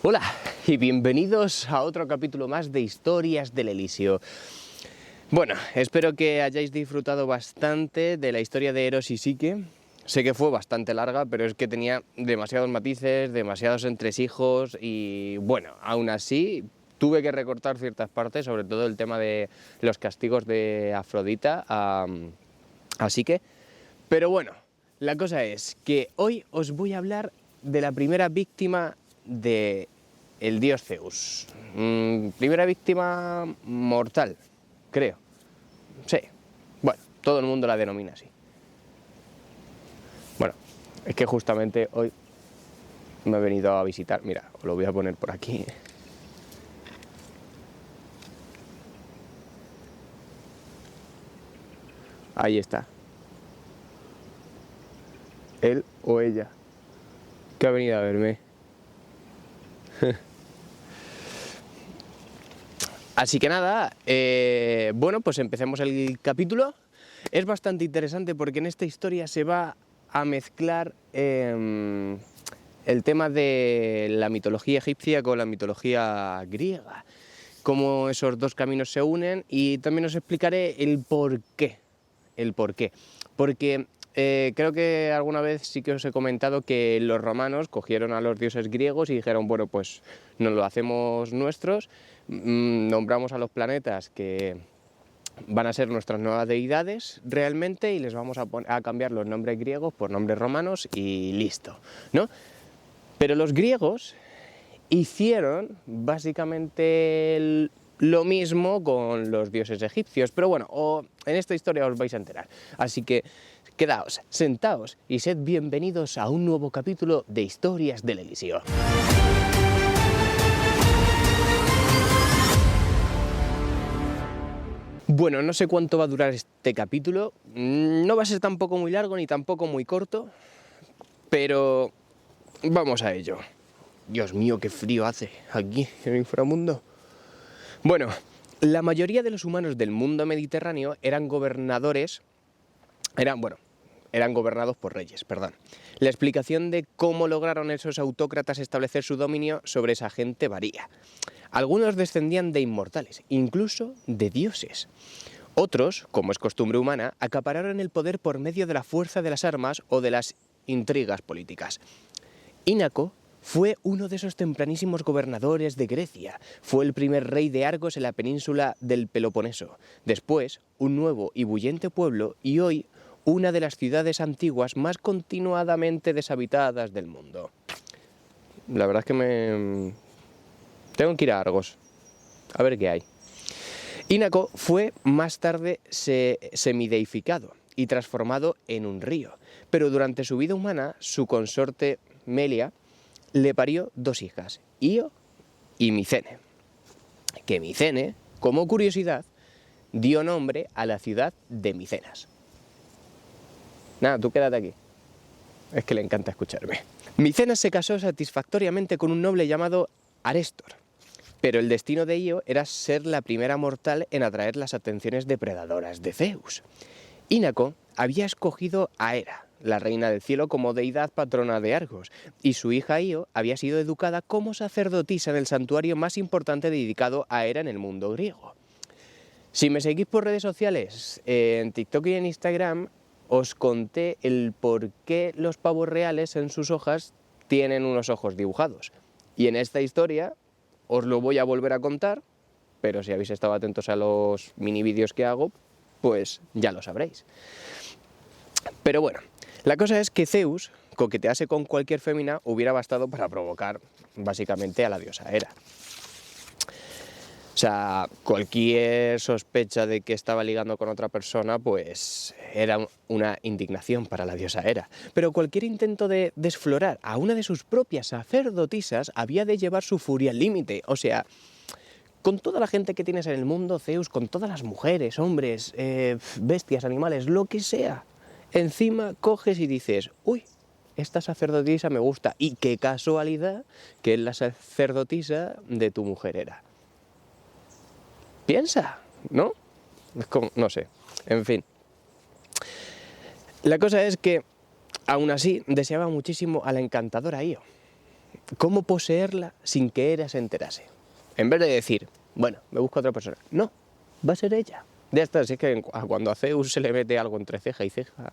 Hola y bienvenidos a otro capítulo más de Historias del Elíseo. Bueno, espero que hayáis disfrutado bastante de la historia de Eros y Psique. Sé que fue bastante larga, pero es que tenía demasiados matices, demasiados entresijos y bueno, aún así tuve que recortar ciertas partes, sobre todo el tema de los castigos de Afrodita a Psique. Pero bueno, la cosa es que hoy os voy a hablar de la primera víctima de el dios Zeus. Primera víctima mortal, creo. Sí. Bueno, todo el mundo la denomina así. Bueno, es que justamente hoy me he venido a visitar. Mira, os lo voy a poner por aquí. Ahí está. Él o ella, que ha venido a verme. Así que nada, bueno, pues empecemos el capítulo. Es bastante interesante porque en esta historia se va a mezclar el tema de la mitología egipcia con la mitología griega, cómo esos dos caminos se unen, y también os explicaré el por qué. Porque creo que alguna vez sí que os he comentado que los romanos cogieron a los dioses griegos y dijeron, bueno, pues nos lo hacemos nuestros, nombramos a los planetas que van a ser nuestras nuevas deidades realmente y les vamos a cambiar los nombres griegos por nombres romanos y listo, ¿no? Pero los griegos hicieron básicamente lo mismo con los dioses egipcios, pero bueno, en esta historia os vais a enterar. Así que quedaos, sentaos y sed bienvenidos a un nuevo capítulo de Historias del Elíseo. Bueno, no sé cuánto va a durar este capítulo, no va a ser tampoco muy largo ni tampoco muy corto, pero vamos a ello. Dios mío, qué frío hace aquí en el inframundo. Bueno, la mayoría de los humanos del mundo mediterráneo eran gobernados por reyes, perdón. La explicación de cómo lograron esos autócratas establecer su dominio sobre esa gente varía. Algunos descendían de inmortales, incluso de dioses. Otros, como es costumbre humana, acapararon el poder por medio de la fuerza de las armas o de las intrigas políticas. Ínaco fue uno de esos tempranísimos gobernadores de Grecia. Fue el primer rey de Argos en la península del Peloponeso. Después, un nuevo y bullente pueblo, y hoy una de las ciudades antiguas más continuadamente deshabitadas del mundo. La verdad es que tengo que ir a Argos, a ver qué hay. Ínaco fue más tarde semideificado y transformado en un río, pero durante su vida humana, su consorte Melia le parió dos hijas, Io y Micene, que Micene, como curiosidad, dio nombre a la ciudad de Micenas. Nada, tú quédate aquí, es que le encanta escucharme. Micenas se casó satisfactoriamente con un noble llamado Arestor, pero el destino de Io era ser la primera mortal en atraer las atenciones depredadoras de Zeus. Ínaco había escogido a Hera, la reina del cielo, como deidad patrona de Argos, y su hija Io había sido educada como sacerdotisa en el santuario más importante dedicado a Hera en el mundo griego. Si me seguís por redes sociales, en TikTok y en Instagram, os conté el por qué los pavos reales en sus hojas tienen unos ojos dibujados. Y en esta historia os lo voy a volver a contar, pero si habéis estado atentos a los mini vídeos que hago, pues ya lo sabréis. Pero bueno, la cosa es que Zeus coquetease con cualquier fémina hubiera bastado para provocar básicamente a la diosa Hera. O sea, cualquier sospecha de que estaba ligando con otra persona, pues era una indignación para la diosa Hera. Pero cualquier intento de desflorar a una de sus propias sacerdotisas había de llevar su furia al límite. O sea, con toda la gente que tienes en el mundo, Zeus, con todas las mujeres, hombres, bestias, animales, lo que sea, encima coges y dices, uy, esta sacerdotisa me gusta, y qué casualidad que es la sacerdotisa de tu mujer Hera. Piensa, ¿no? Es como, no sé, en fin. La cosa es que, aún así, deseaba muchísimo a la encantadora Io. cómo poseerla sin que Hera se enterase. En vez de decir, bueno, me busco a otra persona. No, va a ser ella. Ya está, así es que cuando a Zeus se le mete algo entre ceja y ceja.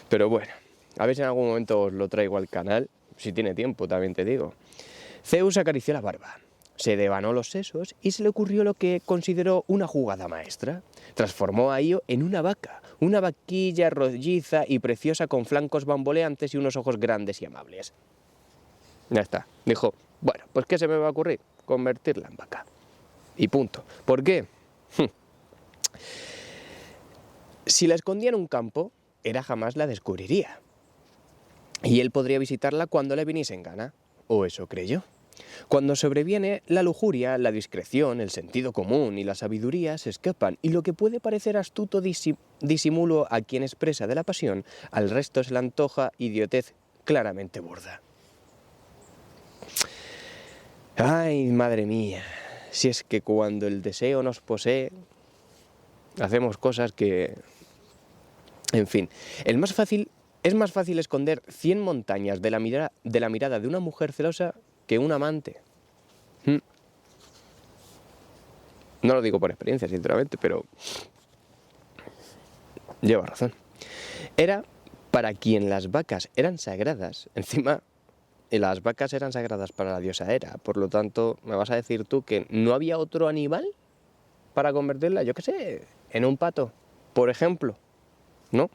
Pero bueno, a ver si en algún momento os lo traigo al canal, si tiene tiempo, también te digo. Zeus acarició la barba, se devanó los sesos y se le ocurrió lo que consideró una jugada maestra. Transformó a Io en una vaca, una vaquilla rolliza y preciosa con flancos bamboleantes y unos ojos grandes y amables. Ya está, dijo, bueno, pues ¿qué se me va a ocurrir? Convertirla en vaca. Y punto. ¿Por qué? Si la escondía en un campo, Hera jamás la descubriría. Y él podría visitarla cuando le viniese en gana. O eso creyó. Cuando sobreviene la lujuria, la discreción, el sentido común y la sabiduría se escapan, y lo que puede parecer astuto disimulo a quien es presa de la pasión, al resto se le antoja idiotez claramente burda. Ay, madre mía, si es que cuando el deseo nos posee, hacemos cosas que... En fin, es más fácil esconder 100 montañas de la mirada de una mujer celosa que un amante. No lo digo por experiencia, sinceramente, pero lleva razón. Era para quien las vacas eran sagradas. Encima, las vacas eran sagradas para la diosa Hera. Por lo tanto, me vas a decir tú que no había otro animal para convertirla, yo qué sé, en un pato, por ejemplo, ¿no?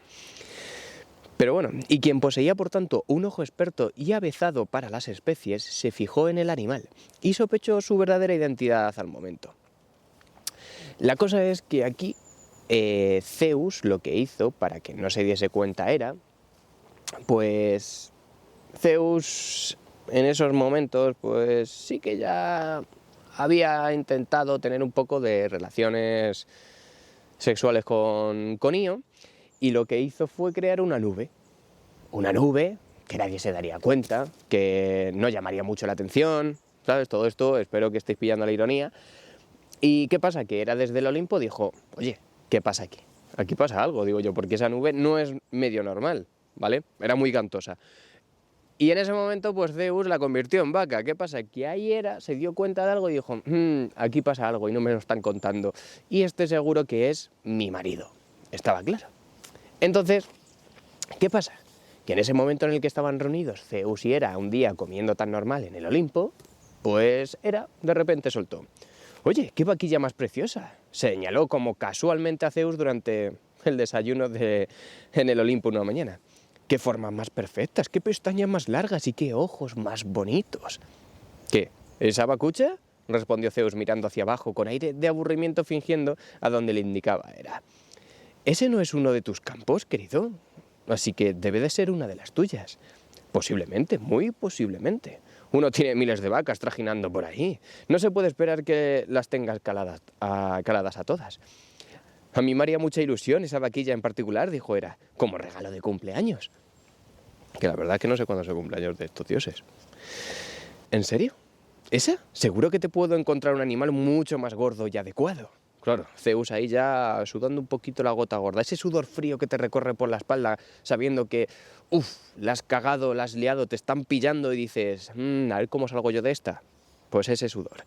Pero bueno, y quien poseía por tanto un ojo experto y avezado para las especies, se fijó en el animal y sospechó su verdadera identidad al momento. La cosa es que aquí Zeus lo que hizo, para que no se diese cuenta Hera, pues Zeus en esos momentos pues sí que ya había intentado tener un poco de relaciones sexuales con Io, y lo que hizo fue crear una nube que nadie se daría cuenta, que no llamaría mucho la atención, ¿sabes? Todo esto, espero que estéis pillando la ironía. ¿Y qué pasa? Que Hera desde el Olimpo dijo, oye, ¿qué pasa aquí? Aquí pasa algo, digo yo, porque esa nube no es medio normal, ¿vale? Era muy cantosa. Y en ese momento, pues Zeus la convirtió en vaca. ¿Qué pasa? Que ahí Hera se dio cuenta de algo y dijo, aquí pasa algo y no me lo están contando. Y este seguro que es mi marido. Estaba claro. Entonces, ¿qué pasa? Que en ese momento en el que estaban reunidos Zeus y Hera un día comiendo tan normal en el Olimpo, pues Hera de repente soltó, oye, qué vaquilla más preciosa, señaló como casualmente a Zeus durante el desayuno en el Olimpo una mañana. Qué formas más perfectas, qué pestañas más largas y qué ojos más bonitos. ¿Qué? ¿Esa vacucha? Respondió Zeus mirando hacia abajo con aire de aburrimiento, fingiendo a donde le indicaba Hera. ¿Ese no es uno de tus campos, querido? Así que debe de ser una de las tuyas. Posiblemente, muy posiblemente. Uno tiene miles de vacas trajinando por ahí. No se puede esperar que las tengas caladas a todas. A mí me haría mucha ilusión esa vaquilla en particular, dijo Hera, como regalo de cumpleaños. Que la verdad es que no sé cuándo es el cumpleaños de estos dioses. ¿En serio? ¿Esa? Seguro que te puedo encontrar un animal mucho más gordo y adecuado. Claro, Zeus ahí ya sudando un poquito la gota gorda, ese sudor frío que te recorre por la espalda, sabiendo que, la has cagado, la has liado, te están pillando y dices, a ver cómo salgo yo de esta. Pues ese sudor.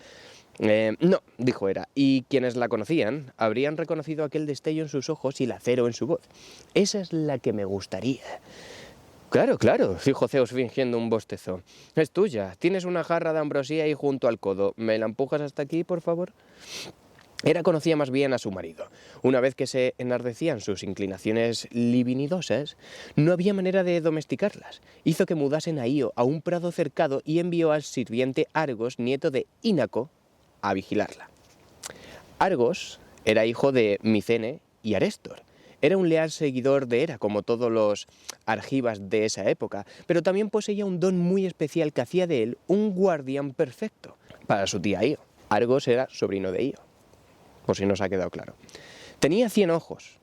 No, dijo Hera, y quienes la conocían habrían reconocido aquel destello en sus ojos y el acero en su voz. Esa es la que me gustaría. Claro, claro, dijo Zeus fingiendo un bostezo. Es tuya, tienes una jarra de ambrosía ahí junto al codo. ¿Me la empujas hasta aquí, por favor? Hera conocía más bien a su marido. Una vez que se enardecían sus inclinaciones libidinosas, no había manera de domesticarlas. Hizo que mudasen a Io a un prado cercado y envió al sirviente Argos, nieto de Ínaco, a vigilarla. Argos era hijo de Micene y Arestor. Era un leal seguidor de Hera, como todos los argivas de esa época, pero también poseía un don muy especial que hacía de él un guardián perfecto para su tía Io. Argos era sobrino de Io, por si no os ha quedado claro. Tenía 100 ojos,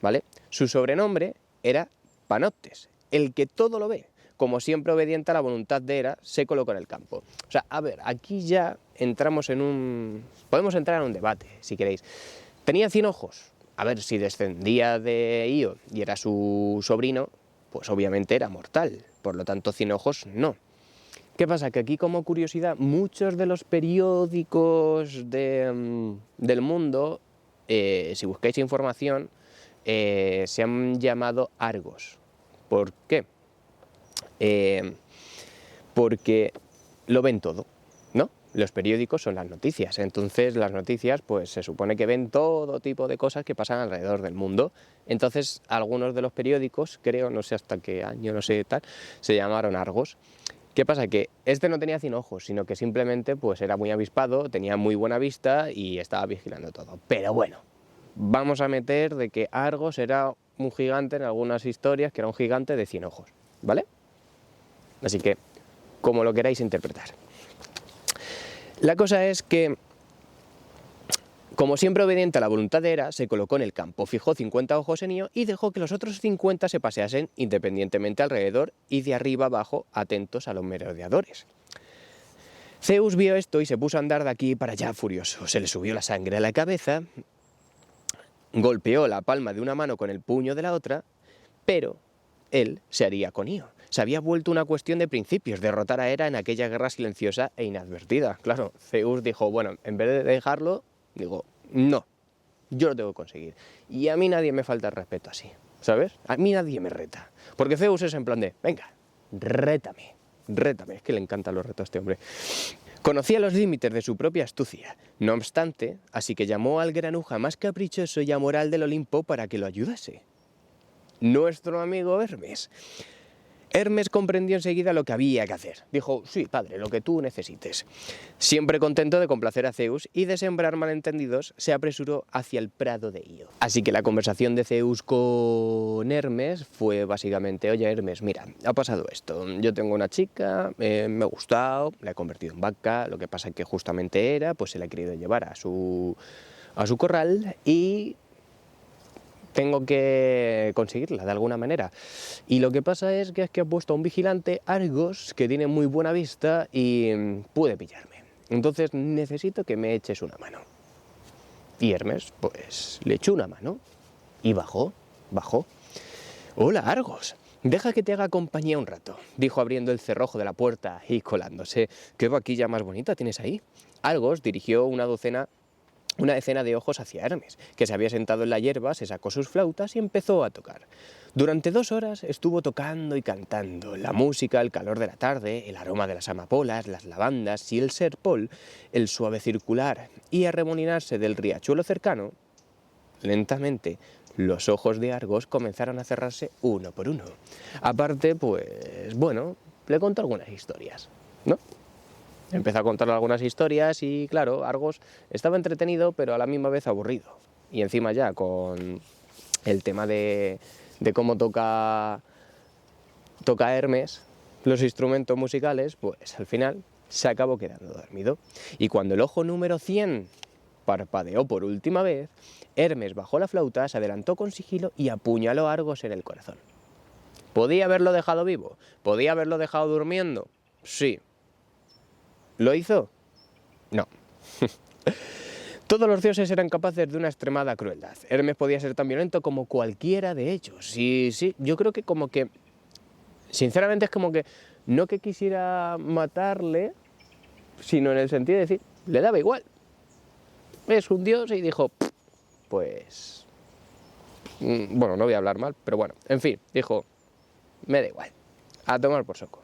¿vale? Su sobrenombre era Panoptes, el que todo lo ve. Como siempre obediente a la voluntad de Hera, se colocó en el campo. O sea, a ver, aquí ya entramos en un... Podemos entrar en un debate, si queréis. Tenía 100 ojos. A ver, si descendía de Io y era su sobrino, pues obviamente era mortal. Por lo tanto, 100 ojos no. ¿Qué pasa? Que aquí, como curiosidad, muchos de los periódicos del mundo, si buscáis información, se han llamado Argos. ¿Por qué? Porque lo ven todo, ¿no? Los periódicos son las noticias, entonces las noticias pues se supone que ven todo tipo de cosas que pasan alrededor del mundo. Entonces algunos de los periódicos, creo, no sé hasta qué año, no sé tal, se llamaron Argos. ¿Qué pasa? Que este no tenía 100 ojos, sino que simplemente pues era muy avispado, tenía muy buena vista y estaba vigilando todo. Pero bueno, vamos a meter de que Argos era un gigante en algunas historias, que era un gigante de 100 ojos, ¿vale? Así que, como lo queráis interpretar. La cosa es que, como siempre obediente a la voluntad de Hera, se colocó en el campo, fijó 50 ojos en Io y dejó que los otros 50 se paseasen independientemente alrededor y de arriba abajo, atentos a los merodeadores. Zeus vio esto y se puso a andar de aquí para allá furioso. Se le subió la sangre a la cabeza, golpeó la palma de una mano con el puño de la otra, pero él se haría con Io. Se había vuelto una cuestión de principios, derrotar a Hera en aquella guerra silenciosa e inadvertida. Claro, Zeus dijo, bueno, en vez de dejarlo, digo, no, yo lo tengo que conseguir. Y a mí nadie me falta el respeto así, ¿sabes? A mí nadie me reta. Porque Zeus es en plan de, venga, rétame, rétame. Es que le encantan los retos a este hombre. Conocía los límites de su propia astucia. No obstante, así que llamó al granuja más caprichoso y amoral del Olimpo para que lo ayudase. Nuestro amigo Hermes. Hermes comprendió enseguida lo que había que hacer. Dijo, sí, padre, lo que tú necesites. Siempre contento de complacer a Zeus y de sembrar malentendidos, se apresuró hacia el prado de Io. Así que la conversación de Zeus con Hermes fue básicamente, oye Hermes, mira, ha pasado esto, yo tengo una chica, me ha gustado, la he convertido en vaca, lo que pasa es que justamente Hera, pues se la ha querido llevar a su corral y tengo que conseguirla de alguna manera. Y lo que pasa es que ha puesto a un vigilante, Argos, que tiene muy buena vista y puede pillarme. Entonces necesito que me eches una mano. Y Hermes, pues, le echó una mano y bajó. Hola, Argos, deja que te haga compañía un rato, dijo abriendo el cerrojo de la puerta y colándose. ¿Qué vaquilla más bonita tienes ahí? Argos dirigió una decena de ojos hacia Hermes, que se había sentado en la hierba, se sacó sus flautas y empezó a tocar. Durante 2 horas estuvo tocando y cantando. La música, el calor de la tarde, el aroma de las amapolas, las lavandas y el serpol, el suave circular y arremolinarse del riachuelo cercano, lentamente los ojos de Argos comenzaron a cerrarse uno por uno. Aparte, pues, bueno, le contó algunas historias, ¿no? Empezó a contarle algunas historias y, claro, Argos estaba entretenido, pero a la misma vez aburrido. Y encima ya con el tema de cómo toca Hermes los instrumentos musicales, pues al final se acabó quedando dormido. Y cuando el ojo número 100 parpadeó por última vez, Hermes bajó la flauta, se adelantó con sigilo y apuñaló a Argos en el corazón. ¿Podía haberlo dejado vivo? ¿Podía haberlo dejado durmiendo? Sí. ¿Lo hizo? No. Todos los dioses eran capaces de una extremada crueldad. Hermes podía ser tan violento como cualquiera de ellos. Sí, yo creo que como que, sinceramente es como que, no que quisiera matarle, sino en el sentido de decir, le daba igual. Es un dios y dijo, pues, bueno, no voy a hablar mal, pero bueno, en fin, dijo, me da igual, a tomar por saco.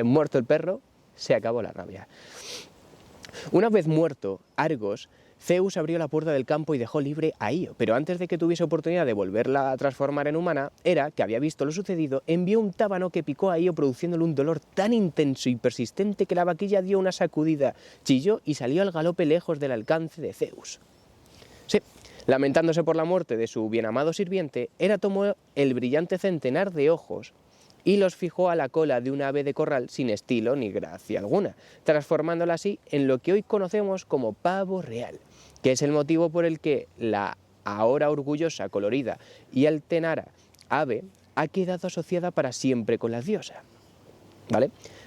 Muerto el perro, se acabó la rabia. Una vez muerto Argos, Zeus abrió la puerta del campo y dejó libre a Io, pero antes de que tuviese oportunidad de volverla a transformar en humana, Hera, que había visto lo sucedido, envió un tábano que picó a Io produciéndole un dolor tan intenso y persistente que la vaquilla dio una sacudida, chilló y salió al galope lejos del alcance de Zeus. Sí, lamentándose por la muerte de su bienamado sirviente, Hera tomó el brillante centenar de ojos y los fijó a la cola de un ave de corral sin estilo ni gracia alguna, transformándola así en lo que hoy conocemos como pavo real, que es el motivo por el que la ahora orgullosa, colorida y altenara ave ha quedado asociada para siempre con la diosa, ¿vale?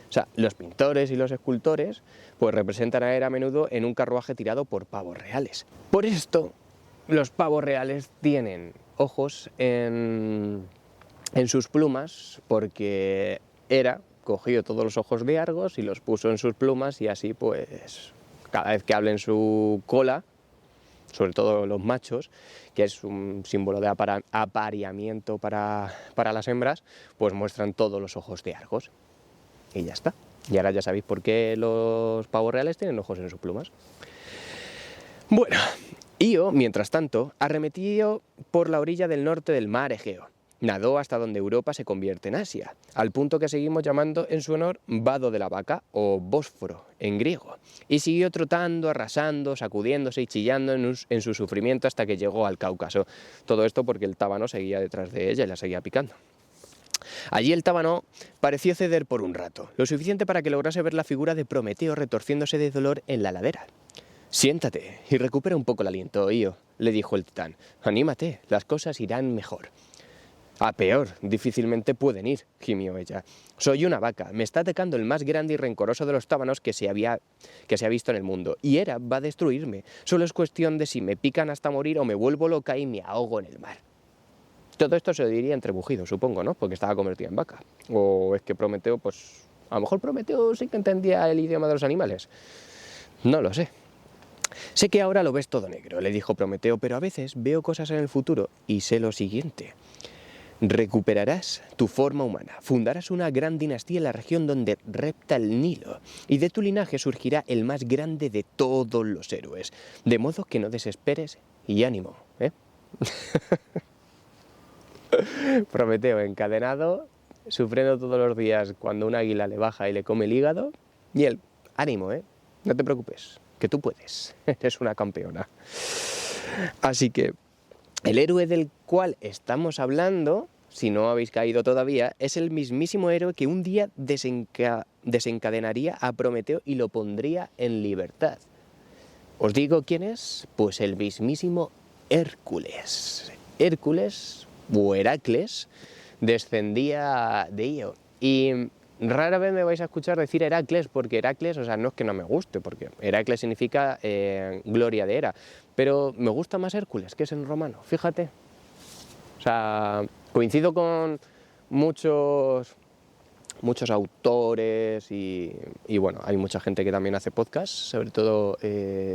O sea, los pintores y los escultores pues representan a Hera a menudo en un carruaje tirado por pavos reales. Por esto, los pavos reales tienen ojos en sus plumas, porque Hera cogió todos los ojos de Argos y los puso en sus plumas y así pues cada vez que hablen su cola, sobre todo los machos, que es un símbolo de apareamiento para las hembras, pues muestran todos los ojos de Argos. Y ya está. Y ahora ya sabéis por qué los pavos reales tienen ojos en sus plumas. Bueno, Io, mientras tanto, arremetió por la orilla del norte del mar Egeo. Nadó hasta donde Europa se convierte en Asia, al punto que seguimos llamando en su honor Vado de la Vaca o Bósforo en griego, y siguió trotando, arrasando, sacudiéndose y chillando en su sufrimiento hasta que llegó al Cáucaso. Todo esto porque el tábano seguía detrás de ella y la seguía picando. Allí el tábano pareció ceder por un rato, lo suficiente para que lograse ver la figura de Prometeo retorciéndose de dolor en la ladera. «Siéntate y recupera un poco el aliento, Io», le dijo el titán. «Anímate, las cosas irán mejor». «A peor, difícilmente pueden ir», gimió ella. «Soy una vaca, me está atacando el más grande y rencoroso de los tábanos que se ha visto en el mundo, y Hera va a destruirme. Solo es cuestión de si me pican hasta morir o me vuelvo loca y me ahogo en el mar». Todo esto se lo diría entre bujidos, supongo, ¿no? Porque estaba convertida en vaca. O es que Prometeo, pues... A lo mejor Prometeo sí que entendía el idioma de los animales. No lo sé. «Sé que ahora lo ves todo negro», le dijo Prometeo, «pero a veces veo cosas en el futuro y sé lo siguiente. Recuperarás tu forma humana, fundarás una gran dinastía en la región donde repta el Nilo, y de tu linaje surgirá el más grande de todos los héroes. De modo que no desesperes y ánimo, ¿eh?» Prometeo encadenado, sufriendo todos los días cuando un águila le baja y le come el hígado, y él, ánimo, no te preocupes, que tú puedes, eres una campeona. Así que el héroe del cual estamos hablando, si no habéis caído todavía, es el mismísimo héroe que un día desencadenaría a Prometeo y lo pondría en libertad. ¿Os digo quién es? Pues el mismísimo Hércules. Hércules, o Heracles, descendía de Io. Y rara vez me vais a escuchar decir Heracles, porque Heracles, o sea, no es que no me guste, porque Heracles significa gloria de Hera, pero me gusta más Hércules, que es en romano, fíjate. O sea, coincido con muchos autores y bueno, hay mucha gente que también hace podcasts, sobre todo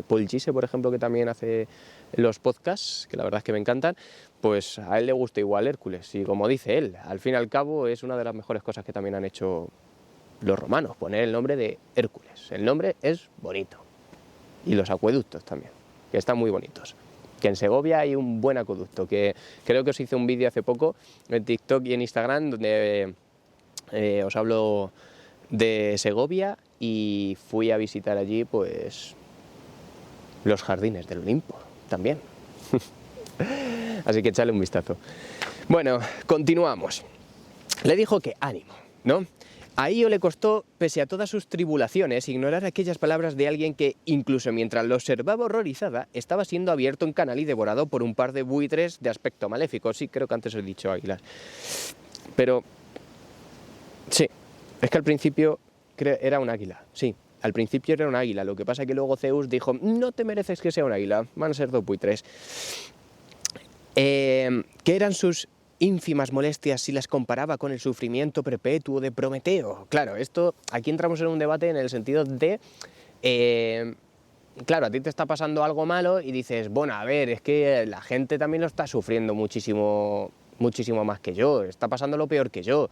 Paul Gise, por ejemplo, que también hace los podcasts, que la verdad es que me encantan. Pues a él le gusta igual Hércules, y como dice él, al fin y al cabo es una de las mejores cosas que también han hecho los romanos, poner el nombre de Hércules. El nombre es bonito, y los acueductos también, que están muy bonitos. Que en Segovia hay un buen acueducto, que creo que os hice un vídeo hace poco en TikTok y en Instagram donde os hablo de Segovia, y fui a visitar allí pues los jardines del Olimpo también. Así que echadle un vistazo. Bueno, continuamos. Le dijo que ánimo, ¿no? A Io le costó, pese a todas sus tribulaciones, ignorar aquellas palabras de alguien que, incluso mientras lo observaba horrorizada, estaba siendo abierto en canal y devorado por un par de buitres de aspecto maléfico. Sí, creo que antes os he dicho águilas. Pero, sí, es que al principio era un águila, sí. Al principio era un águila, lo que pasa es que luego Zeus dijo, no te mereces que sea un águila, van a ser dos buitres. ¿Qué eran sus ínfimas molestias si las comparaba con el sufrimiento perpetuo de Prometeo? Claro, aquí entramos en un debate en el sentido de, claro, a ti te está pasando algo malo y dices, bueno, a ver, es que la gente también lo está sufriendo muchísimo, muchísimo más que yo, está pasando lo peor que yo,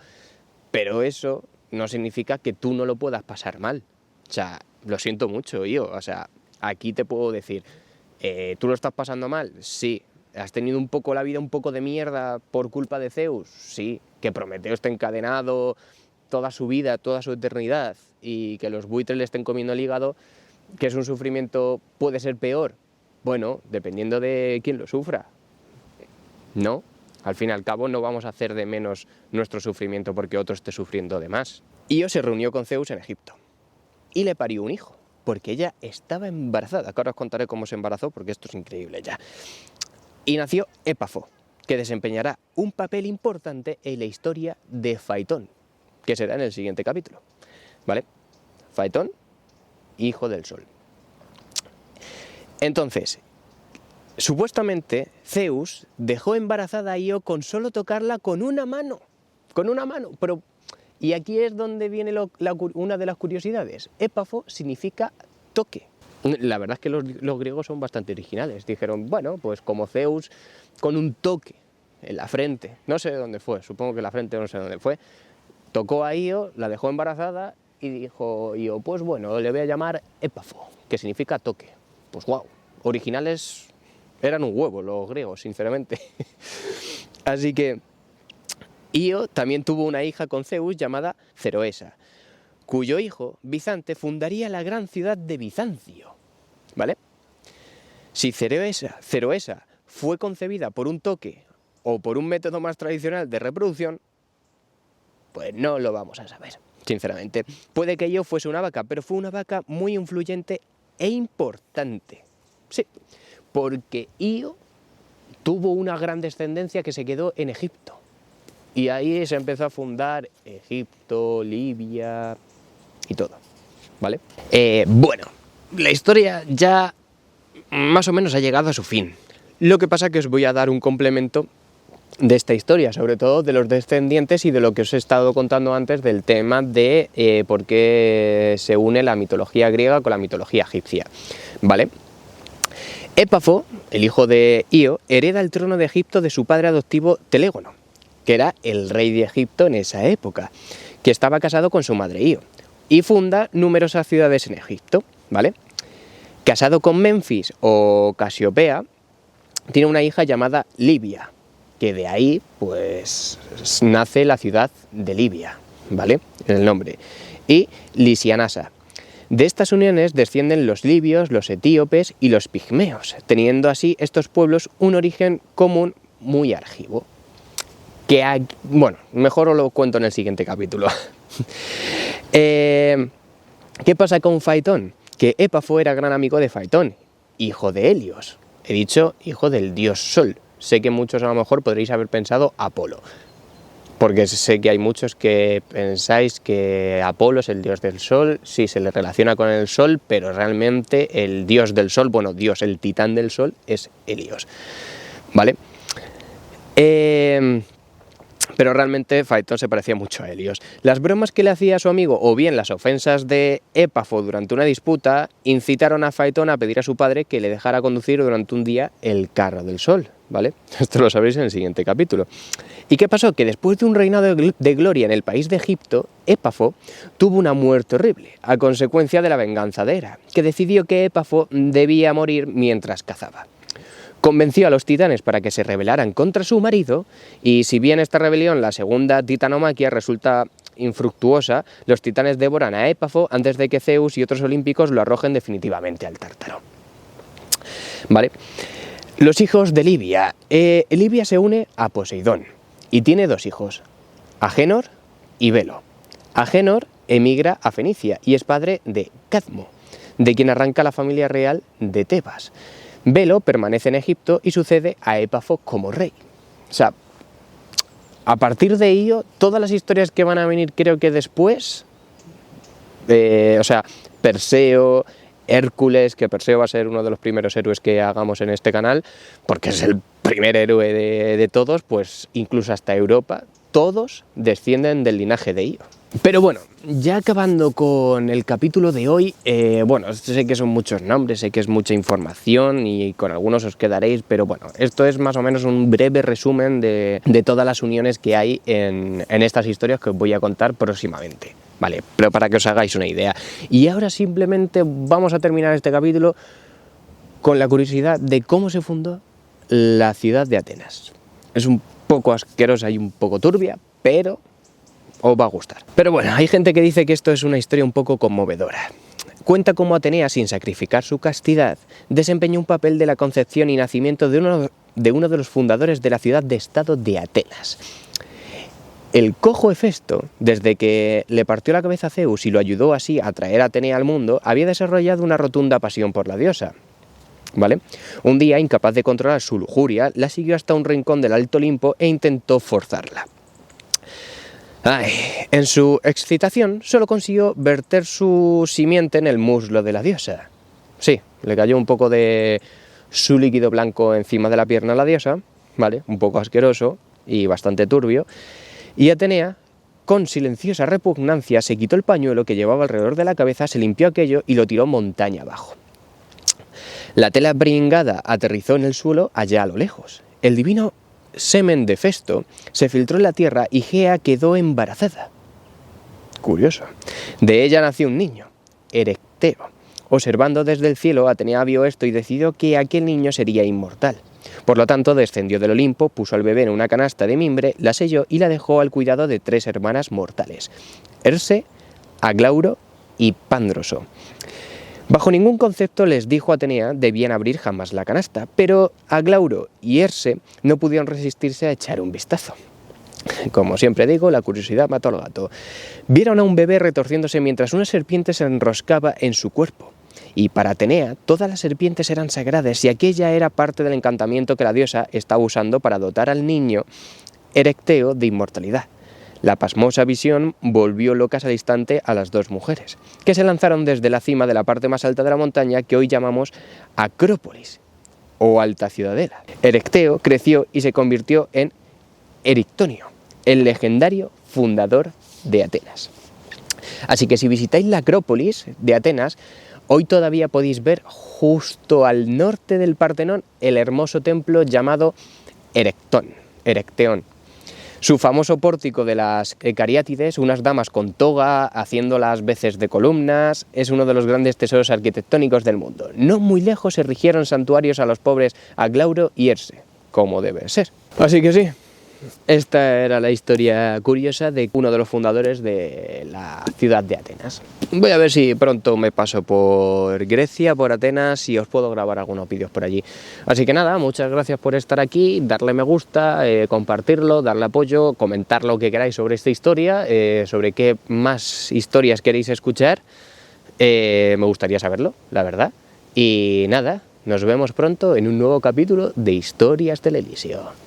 pero eso no significa que tú no lo puedas pasar mal. O sea, lo siento mucho, o sea, aquí te puedo decir, ¿tú lo estás pasando mal? Sí. ¿Has tenido un poco la vida un poco de mierda por culpa de Zeus? Sí. ¿Que Prometeo esté encadenado toda su vida, toda su eternidad, y que los buitres le estén comiendo el hígado, que es un sufrimiento, puede ser peor? Bueno, dependiendo de quién lo sufra. No, al fin y al cabo no vamos a hacer de menos nuestro sufrimiento porque otro esté sufriendo de más. Io se reunió con Zeus en Egipto y le parió un hijo, porque ella estaba embarazada, que ahora os contaré cómo se embarazó, porque esto es increíble ya. Y nació Épafo, que desempeñará un papel importante en la historia de Faetón, que será en el siguiente capítulo, ¿vale? Faetón, hijo del sol. Entonces, supuestamente Zeus dejó embarazada a Io con solo tocarla con una mano, pero Y aquí es donde viene una de las curiosidades. Épafo significa toque. La verdad es que los griegos son bastante originales. Dijeron, bueno, pues como Zeus, con un toque en la frente, no sé de dónde fue, supongo que la frente no sé dónde fue, tocó a Io, la dejó embarazada y dijo Io, pues bueno, le voy a llamar Épafo, que significa toque. Pues wow, originales eran un huevo los griegos, sinceramente. Así que Io también tuvo una hija con Zeus llamada Ceroesa, cuyo hijo, Bizante, fundaría la gran ciudad de Bizancio, ¿vale? Si Ceroesa fue concebida por un toque o por un método más tradicional de reproducción, pues no lo vamos a saber, sinceramente. Puede que Io fuese una vaca, pero fue una vaca muy influyente e importante. Sí, porque Io tuvo una gran descendencia que se quedó en Egipto. Y ahí se empezó a fundar Egipto, Libia y todo, ¿vale? Bueno, la historia ya más o menos ha llegado a su fin. Lo que pasa es que os voy a dar un complemento de esta historia, sobre todo de los descendientes y de lo que os he estado contando antes del tema de por qué se une la mitología griega con la mitología egipcia, ¿vale? Épafo, el hijo de Io, hereda el trono de Egipto de su padre adoptivo Telégono, que era el rey de Egipto en esa época, que estaba casado con su madre Io, y funda numerosas ciudades en Egipto, ¿vale? Casado con Menfis o Casiopea, tiene una hija llamada Libia, que de ahí, pues, nace la ciudad de Libia, ¿vale? El nombre. Y Lisianasa. De estas uniones descienden los libios, los etíopes y los pigmeos, teniendo así estos pueblos un origen común muy argivo. Bueno, mejor os lo cuento en el siguiente capítulo. ¿Qué pasa con Faetón? Que Épafo era gran amigo de Faetón, hijo de Helios. He dicho hijo del dios Sol. Sé que muchos a lo mejor podréis haber pensado Apolo, porque sé que hay muchos que pensáis que Apolo es el dios del Sol, sí, se le relaciona con el Sol, pero realmente el dios del Sol, bueno, Dios, el titán del Sol, es Helios, ¿vale? Pero realmente Faetón se parecía mucho a Helios. Las bromas que le hacía a su amigo, o bien las ofensas de Épafo durante una disputa, incitaron a Faetón a pedir a su padre que le dejara conducir durante un día el carro del Sol, ¿vale? Esto lo sabréis en el siguiente capítulo. ¿Y qué pasó? Que después de un reinado de gloria en el país de Egipto, Épafo tuvo una muerte horrible, a consecuencia de la venganza de Hera, que decidió que Épafo debía morir mientras cazaba. Convenció a los titanes para que se rebelaran contra su marido, y si bien esta rebelión, la segunda titanomaquia, resulta infructuosa, los titanes devoran a Épafo antes de que Zeus y otros olímpicos lo arrojen definitivamente al Tártaro. ¿Vale? Los hijos de Libia. Libia se une a Poseidón y tiene dos hijos, Agénor y Belo. Agénor emigra a Fenicia y es padre de Cadmo, de quien arranca la familia real de Tebas. Belo permanece en Egipto y sucede a Épafo como rey. O sea, a partir de ello, todas las historias que van a venir, creo que después, Perseo, Hércules, que Perseo va a ser uno de los primeros héroes que hagamos en este canal, porque es el primer héroe de todos, pues incluso hasta Europa, todos descienden del linaje de Io. Pero bueno, ya acabando con el capítulo de hoy, bueno, sé que son muchos nombres, sé que es mucha información y con algunos os quedaréis, pero bueno, esto es más o menos un breve resumen de todas las uniones que hay en estas historias que os voy a contar próximamente, ¿vale? Pero para que os hagáis una idea. Y ahora simplemente vamos a terminar este capítulo con la curiosidad de cómo se fundó la ciudad de Atenas. Es un poco asquerosa y un poco turbia, pero os va a gustar. Pero bueno, hay gente que dice que esto es una historia un poco conmovedora. Cuenta cómo Atenea, sin sacrificar su castidad, desempeñó un papel de la concepción y nacimiento de uno de los fundadores de la ciudad-estado de Atenas. El cojo Hefesto, desde que le partió la cabeza a Zeus y lo ayudó así a traer a Atenea al mundo, había desarrollado una rotunda pasión por la diosa, ¿vale? Un día, incapaz de controlar su lujuria, la siguió hasta un rincón del Alto Olimpo e intentó forzarla. En su excitación, solo consiguió verter su simiente en el muslo de la diosa. Sí, le cayó un poco de su líquido blanco encima de la pierna a la diosa, ¿vale? Un poco asqueroso y bastante turbio. Y Atenea con silenciosa repugnancia se quitó el pañuelo que llevaba alrededor de la cabeza, se limpió aquello y lo tiró montaña abajo. La tela pringada aterrizó en el suelo allá a lo lejos. El divino semen de Festo se filtró en la tierra y Gea quedó embarazada. Curioso. De ella nació un niño, Erecteo. Observando desde el cielo, Atenea vio esto y decidió que aquel niño sería inmortal. Por lo tanto, descendió del Olimpo, puso al bebé en una canasta de mimbre, la selló y la dejó al cuidado de 3 hermanas mortales, Herse, Aglauro y Pándroso. Bajo ningún concepto les dijo Atenea debían abrir jamás la canasta, pero Aglauro y Herse no pudieron resistirse a echar un vistazo. Como siempre digo, la curiosidad mató al gato. Vieron a un bebé retorciéndose mientras una serpiente se enroscaba en su cuerpo. Y para Atenea, todas las serpientes eran sagradas y aquella era parte del encantamiento que la diosa estaba usando para dotar al niño Erecteo de inmortalidad. La pasmosa visión volvió locas al instante a las 2 mujeres, que se lanzaron desde la cima de la parte más alta de la montaña que hoy llamamos Acrópolis o Alta Ciudadela. Erecteo creció y se convirtió en Erictonio, el legendario fundador de Atenas. Así que si visitáis la Acrópolis de Atenas, hoy todavía podéis ver justo al norte del Partenón el hermoso templo llamado Erecteón. Su famoso pórtico de las Cariátides, unas damas con toga haciendo las veces de columnas, es uno de los grandes tesoros arquitectónicos del mundo. No muy lejos se erigieron santuarios a los pobres Aglauro y Herse, como debe ser. Así que sí, esta era la historia curiosa de uno de los fundadores de la ciudad de Atenas. Voy a ver si pronto me paso por Grecia, por Atenas y os puedo grabar algunos vídeos por allí. Así que nada, muchas gracias por estar aquí, darle me gusta, compartirlo, darle apoyo, comentar lo que queráis sobre esta historia, sobre qué más historias queréis escuchar. Me gustaría saberlo, la verdad. Y nada, nos vemos pronto en un nuevo capítulo de Historias del Elíseo.